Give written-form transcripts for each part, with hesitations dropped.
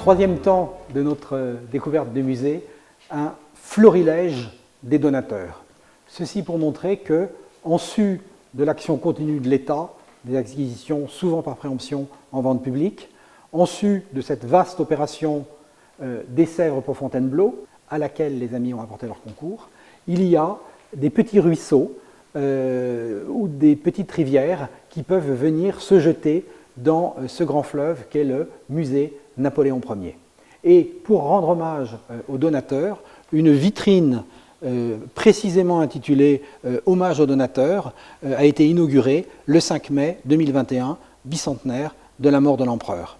troisième temps de notre découverte du musée, un florilège des donateurs. Ceci pour montrer que, en sus de l'action continue de l'État, des acquisitions souvent par préemption en vente publique, en sus de cette vaste opération des Sèvres pour Fontainebleau, à laquelle les amis ont apporté leur concours, il y a des petits ruisseaux ou des petites rivières qui peuvent venir se jeter dans ce grand fleuve qu'est le musée Napoléon Ier. Et pour rendre hommage aux donateurs, une vitrine précisément intitulée Hommage aux donateurs a été inaugurée le 5 mai 2021, bicentenaire de la mort de l'empereur.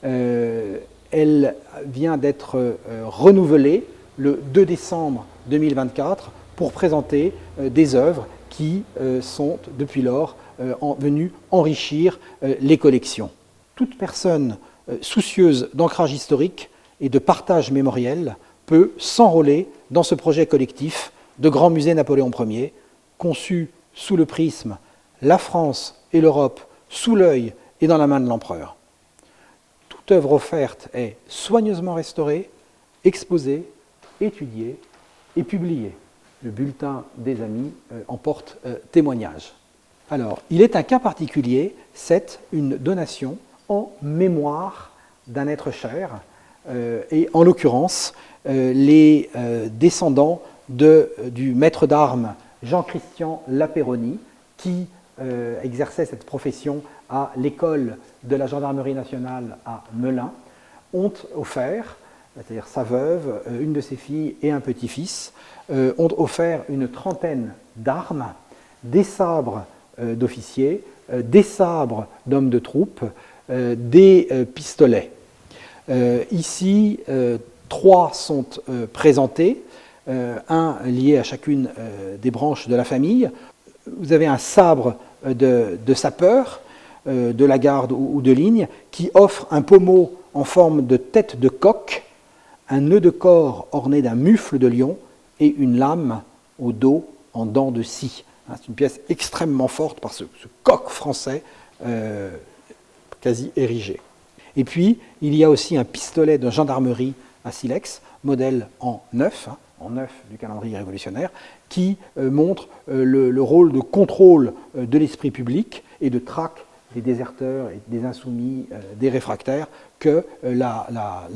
Elle vient d'être renouvelée le 2 décembre 2024 pour présenter des œuvres qui sont depuis lors venues enrichir les collections. Toute personne soucieuse d'ancrage historique et de partage mémoriel peut s'enrôler dans ce projet collectif de Grand Musée Napoléon Ier, conçu sous le prisme la France et l'Europe sous l'œil et dans la main de l'empereur. Toute œuvre offerte est soigneusement restaurée, exposée, étudiée et publiée. Le bulletin des amis en porte témoignage. Alors, il est un cas particulier, c'est une donation en mémoire d'un être cher, et en l'occurrence, les descendants du maître d'armes Jean-Christian Lapeyronie, qui exerçait cette profession à l'école de la gendarmerie nationale à Melun, ont offert, c'est-à-dire sa veuve, une de ses filles et un petit-fils, ont offert une trentaine d'armes, des sabres d'officiers, des sabres d'hommes de troupe, des pistolets. Ici, 3 sont présentés, un lié à chacune des branches de la famille. Vous avez un sabre de sapeur, de la garde ou de ligne, qui offre un pommeau en forme de tête de coq, un nœud de corps orné d'un mufle de lion et une lame au dos en dents de scie. C'est une pièce extrêmement forte par ce coq français quasi érigé. Et puis, il y a aussi un pistolet de gendarmerie à silex, modèle en 9 du calendrier révolutionnaire, qui montre le rôle de contrôle de l'esprit public et de traque des déserteurs et des insoumis, des réfractaires que la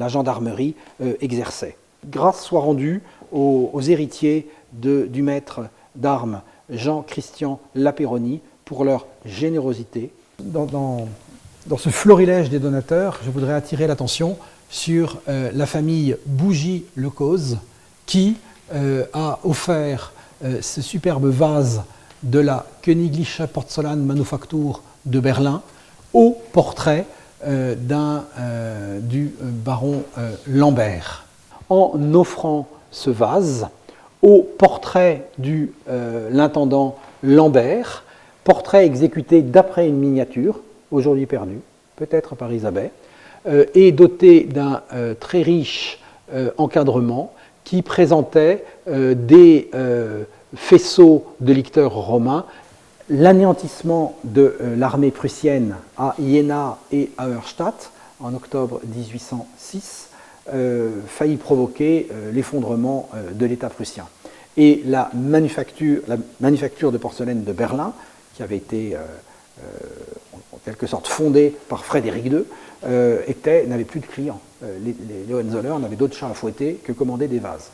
gendarmerie exerçait. Grâce soit rendue aux héritiers du maître d'armes Jean-Christian Lapeyronie pour leur générosité. Dans ce florilège des donateurs, je voudrais attirer l'attention sur la famille Bougie-Lecause qui a offert ce superbe vase de la Königliche Porzellanmanufaktur de Berlin au portrait du baron Lambert. En offrant ce vase au portrait de l'intendant Lambert, portrait exécuté d'après une miniature, aujourd'hui perdue, peut-être par Isabelle, et doté d'un très riche encadrement qui présentait des faisceaux de licteurs romains, l'anéantissement de l'armée prussienne à Iéna et à Auerstadt en octobre 1806 faillit provoquer l'effondrement de l'État prussien. Et la manufacture de porcelaine de Berlin, qui avait été en quelque sorte fondée par Frédéric II, n'avait plus de clients. Les Hohenzollern n'avaient d'autres chats à fouetter que commander des vases.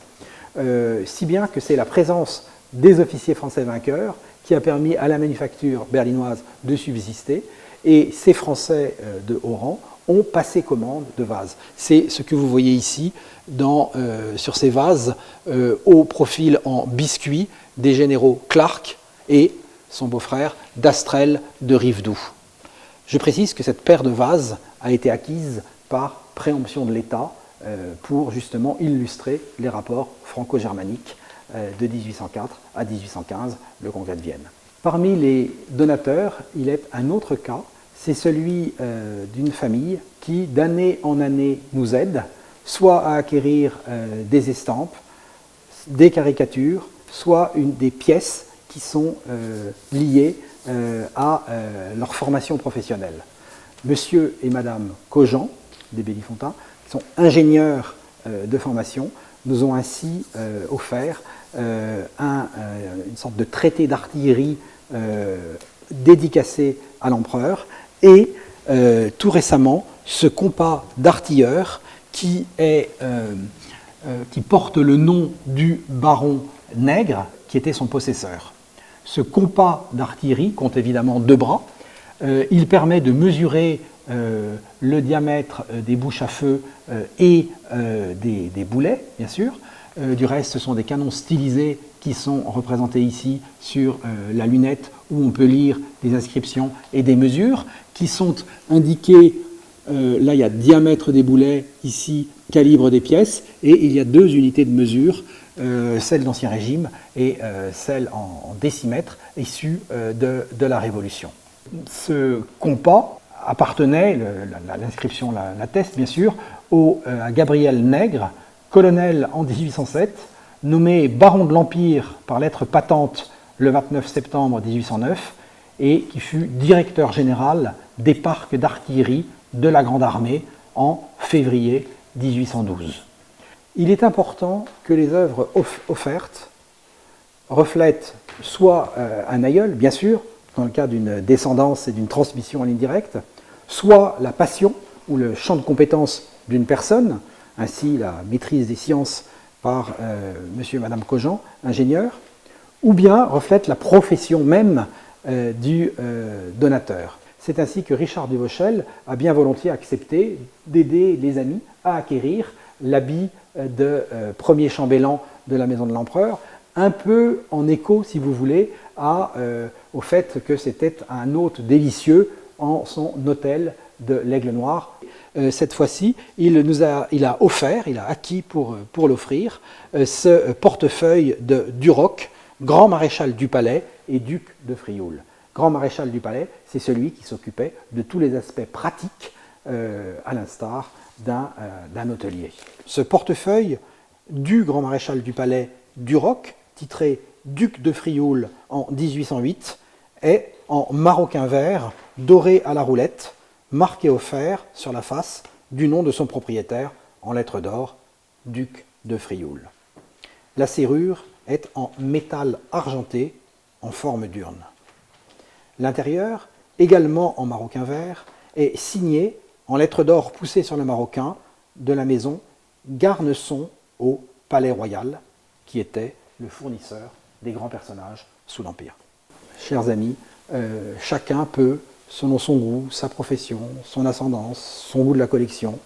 Si bien que c'est la présence des officiers français vainqueurs qui a permis à la manufacture berlinoise de subsister, et ces Français de haut rang ont passé commande de vases. C'est ce que vous voyez ici sur ces vases au profil en biscuit des généraux Clark et son beau-frère d'Astrel de Rivedoux. Je précise que cette paire de vases a été acquise par préemption de l'État pour justement illustrer les rapports franco-germaniques de 1804 à 1815, le congrès de Vienne. Parmi les donateurs, il est un autre cas, c'est celui d'une famille qui d'année en année nous aide, soit à acquérir des estampes, des caricatures, soit des pièces qui sont liées à leur formation professionnelle. Monsieur et Madame Cogent, des Bellifontins, qui sont ingénieurs de formation, nous ont ainsi offert une sorte de traité d'artillerie dédicacé à l'empereur et tout récemment ce compas d'artilleurs qui porte le nom du baron Nègre qui était son possesseur. Ce compas d'artillerie compte évidemment 2 bras. Il permet de mesurer le diamètre des bouches à feu et des boulets, bien sûr. Du reste, ce sont des canons stylisés qui sont représentés ici sur la lunette où on peut lire des inscriptions et des mesures qui sont indiquées. Là, il y a diamètre des boulets, ici, calibre des pièces, et il y a 2 unités de mesure, celle d'Ancien Régime et celle en décimètres, issue de la Révolution. Ce compas appartenait, l'inscription l'atteste bien sûr, à Gabriel Nègre, colonel en 1807, nommé baron de l'Empire par lettre patente le 29 septembre 1809, et qui fut directeur général des parcs d'artillerie de la Grande Armée en février 1812. Il est important que les œuvres offertes reflètent soit un aïeul, bien sûr, dans le cas d'une descendance et d'une transmission en ligne directe, soit la passion ou le champ de compétences d'une personne, ainsi la maîtrise des sciences par monsieur et madame Cogent, ingénieurs, ou bien reflète la profession même du donateur. C'est ainsi que Richard de Vauchel a bien volontiers accepté d'aider les amis à acquérir l'habit de premier chambellan de la maison de l'empereur, un peu en écho, si vous voulez, au fait que c'était un hôte délicieux en son hôtel de l'Aigle Noir. Cette fois-ci, il a acquis pour l'offrir, ce portefeuille de Duroc, grand maréchal du palais et duc de Frioul. Grand maréchal du palais, c'est celui qui s'occupait de tous les aspects pratiques, à l'instar d'un hôtelier. Ce portefeuille du grand maréchal du palais Duroc, titré duc de Frioul en 1808, est en maroquin vert, doré à la roulette, marqué au fer sur la face du nom de son propriétaire en lettres d'or, duc de Frioul. La serrure est en métal argenté en forme d'urne. L'intérieur, également en maroquin vert, est signé en lettres d'or poussées sur le maroquin de la maison Garneson au Palais Royal, qui était le fournisseur des grands personnages sous l'Empire. Chers amis, chacun peut, selon son goût, sa profession, son ascendance, son goût de la collection,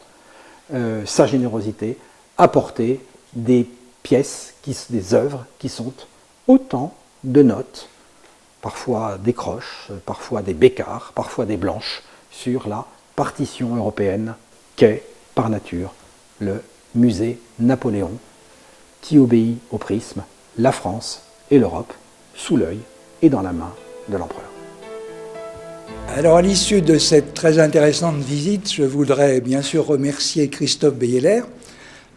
sa générosité, apporter des pièces, des œuvres qui sont autant de notes, parfois des croches, parfois des bécards, parfois des blanches, sur la partition européenne qu'est, par nature, le musée Napoléon, qui obéit au prisme, la France et l'Europe, sous l'œil et dans la main de l'empereur. Alors, à l'issue de cette très intéressante visite, je voudrais bien sûr remercier Christophe Beyeler,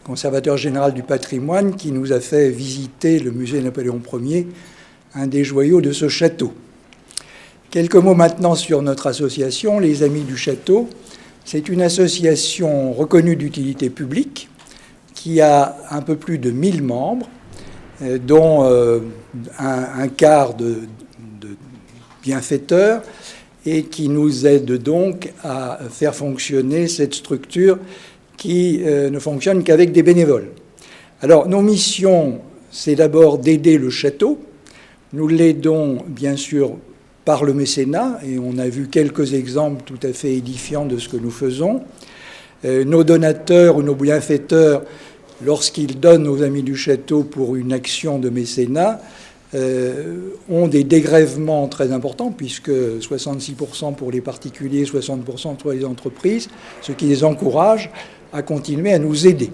conservateur général du patrimoine, qui nous a fait visiter le musée Napoléon Ier, un des joyaux de ce château. Quelques mots maintenant sur notre association, les Amis du Château. C'est une association reconnue d'utilité publique qui a un peu plus de 1000 membres, dont un quart de bienfaiteurs, et qui nous aide donc à faire fonctionner cette structure qui ne fonctionne qu'avec des bénévoles. Alors, nos missions, c'est d'abord d'aider le château. Nous l'aidons, bien sûr, par le mécénat, et on a vu quelques exemples tout à fait édifiants de ce que nous faisons. Nos donateurs ou nos bienfaiteurs, lorsqu'ils donnent aux Amis du Château pour une action de mécénat, ont des dégrèvements très importants, puisque 66% pour les particuliers, 60% pour les entreprises, ce qui les encourage à continuer à nous aider.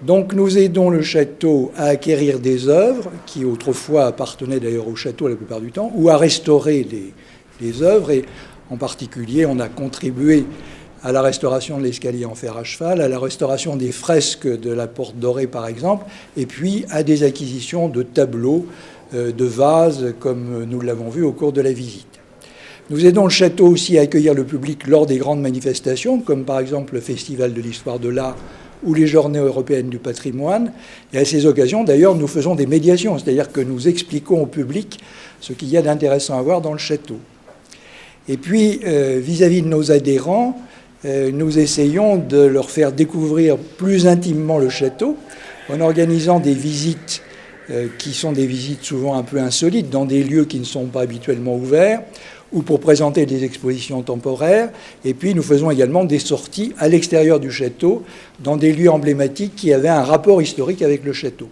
Donc nous aidons le château à acquérir des œuvres, qui autrefois appartenaient d'ailleurs au château la plupart du temps, ou à restaurer les œuvres, et en particulier on a contribué à la restauration de l'escalier en fer à cheval, à la restauration des fresques de la Porte Dorée par exemple, et puis à des acquisitions de tableaux, de vases, comme nous l'avons vu au cours de la visite. Nous aidons le château aussi à accueillir le public lors des grandes manifestations, comme par exemple le Festival de l'Histoire de l'Art ou les Journées européennes du patrimoine. Et à ces occasions, d'ailleurs, nous faisons des médiations, c'est-à-dire que nous expliquons au public ce qu'il y a d'intéressant à voir dans le château. Et puis, vis-à-vis de nos adhérents, nous essayons de leur faire découvrir plus intimement le château en organisant des visites qui sont des visites souvent un peu insolites dans des lieux qui ne sont pas habituellement ouverts, ou pour présenter des expositions temporaires. Et puis nous faisons également des sorties à l'extérieur du château, dans des lieux emblématiques qui avaient un rapport historique avec le château.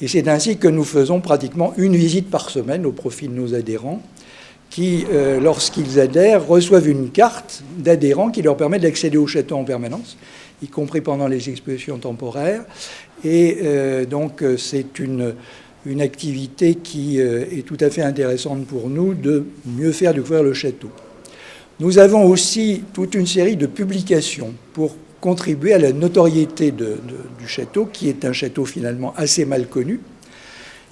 Et c'est ainsi que nous faisons pratiquement une visite par semaine au profit de nos adhérents, qui, lorsqu'ils adhèrent, reçoivent une carte d'adhérents qui leur permet d'accéder au château en permanence, y compris pendant les expositions temporaires. Et donc c'est une activité qui est tout à fait intéressante pour nous de mieux faire découvrir le château. Nous avons aussi toute une série de publications pour contribuer à la notoriété du château, qui est un château finalement assez mal connu.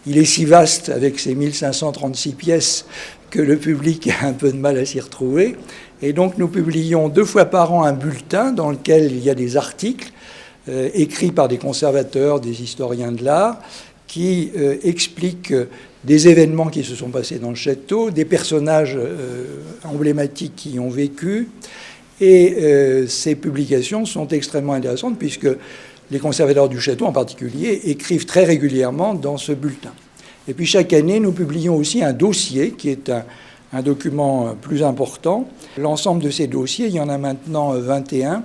Il est si vaste avec ses 1536 pièces que le public a un peu de mal à s'y retrouver. Et donc nous publions 2 fois par an un bulletin dans lequel il y a des articles écrits par des conservateurs, des historiens de l'art, qui expliquent des événements qui se sont passés dans le château, des personnages emblématiques qui y ont vécu. Et ces publications sont extrêmement intéressantes puisque les conservateurs du château en particulier écrivent très régulièrement dans ce bulletin. Et puis chaque année, nous publions aussi un dossier qui est un document plus important. L'ensemble de ces dossiers, il y en a maintenant 21,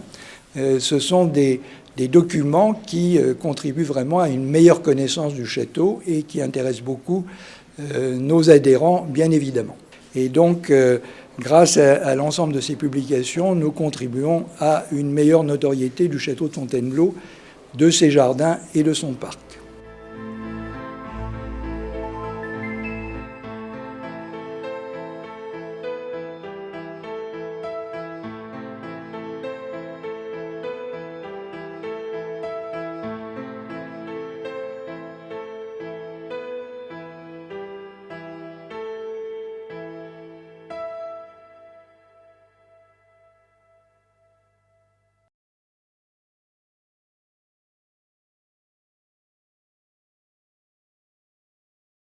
ce sont des documents qui contribuent vraiment à une meilleure connaissance du château et qui intéressent beaucoup nos adhérents, bien évidemment. Et donc, grâce à l'ensemble de ces publications, nous contribuons à une meilleure notoriété du château de Fontainebleau, de ses jardins et de son parc.